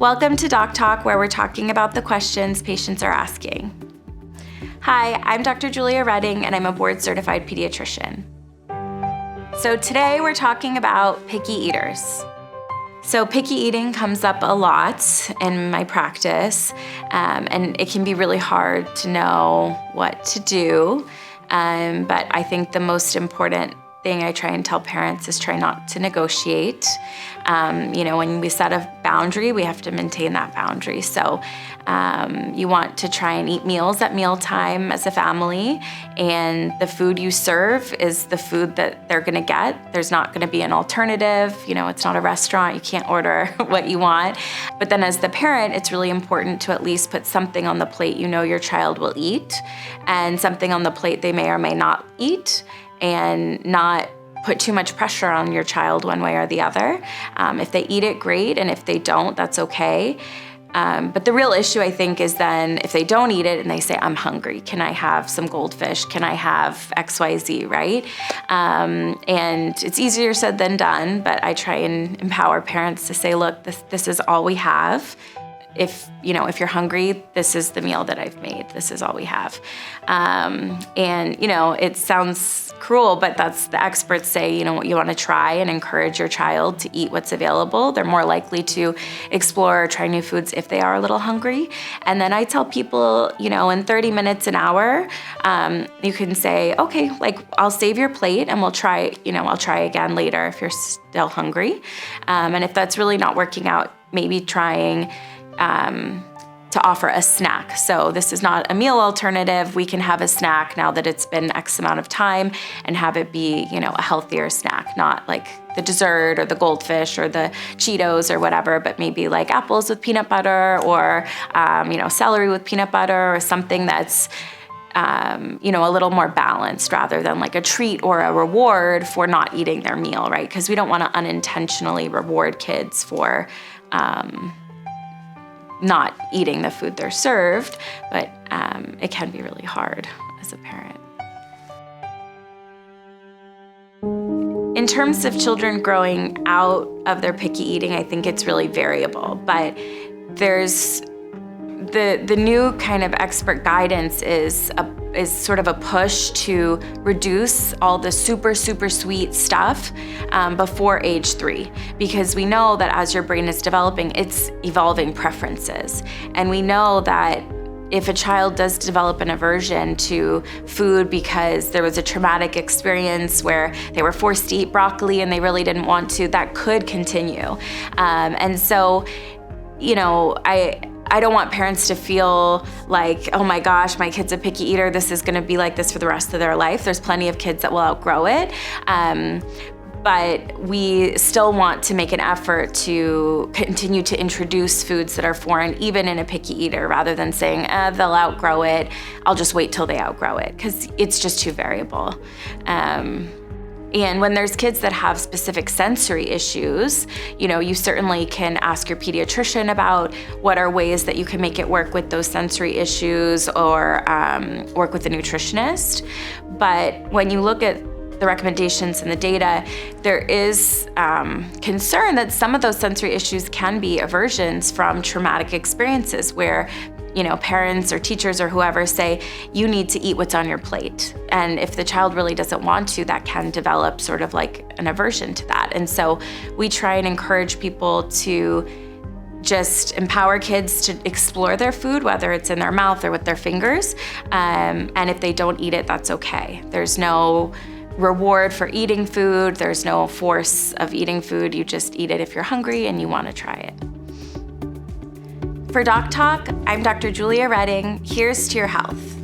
Welcome to Doc Talk, where we're talking about the questions patients are asking. Hi, I'm Dr. Julia Redding, and I'm a board-certified pediatrician. So today we're talking about picky eaters. So picky eating comes up a lot in my practice, and it can be really hard to know what to do. But I think the most important thing I try and tell parents is try not to negotiate. When we set a boundary, we have to maintain that boundary. So you want to try and eat meals at mealtime as a family, and the food you serve is the food that they're gonna get. There's not gonna be an alternative. It's not a restaurant, you can't order what you want. But then as the parent, it's really important to at least put something on the plate you know your child will eat, and something on the plate they may or may not eat, and not put too much pressure on your child one way or the other. If they eat it, great, and if they don't, that's okay. But the real issue, I think, is then if they don't eat it and they say, I'm hungry, can I have some goldfish? Can I have XYZ, right? And it's easier said than done, but I try and empower parents to say, look, this is all we have. If you're hungry, this is the meal that I've made. This is all we have. It sounds cruel, but that's the experts say, you want to try and encourage your child to eat what's available. They're more likely to explore or try new foods if they are a little hungry. And then I tell people, in 30 minutes, an hour, you can say, okay, I'll save your plate and we'll try, I'll try again later if you're still hungry. And if that's really not working out, maybe trying to offer a snack. So this is not a meal alternative. We can have a snack now that it's been X amount of time and have it be, a healthier snack, not like the dessert or the goldfish or the Cheetos or whatever, but maybe like apples with peanut butter or, celery with peanut butter or something that's a little more balanced rather than like a treat or a reward for not eating their meal, right? Because we don't want to unintentionally reward kids for not eating the food they're served, but it can be really hard as a parent. In terms of children growing out of their picky eating, I think it's really variable, but there's the new kind of expert guidance is sort of a push to reduce all the super sweet stuff before age 3, because we know that as your brain is developing, it's evolving preferences. And we know that if a child does develop an aversion to food because there was a traumatic experience where they were forced to eat broccoli and they really didn't want to, that could continue. And so, I don't want parents to feel like, oh my gosh, my kid's a picky eater, this is gonna be like this for the rest of their life. There's plenty of kids that will outgrow it. But we still want to make an effort to continue to introduce foods that are foreign, even in a picky eater, rather than saying, they'll outgrow it, I'll just wait till they outgrow it, because it's just too variable. And when there's kids that have specific sensory issues, you certainly can ask your pediatrician about what are ways that you can make it work with those sensory issues, or work with a nutritionist. But when you look at the recommendations and the data, there is concern that some of those sensory issues can be aversions from traumatic experiences where parents or teachers or whoever say, you need to eat what's on your plate. And if the child really doesn't want to, that can develop sort of like an aversion to that. And so we try and encourage people to just empower kids to explore their food, whether it's in their mouth or with their fingers. And if they don't eat it, that's okay. There's no reward for eating food. There's no force of eating food. You just eat it if you're hungry and you want to try it. For Doc Talk, I'm Dr. Julia Redding. Here's to your health.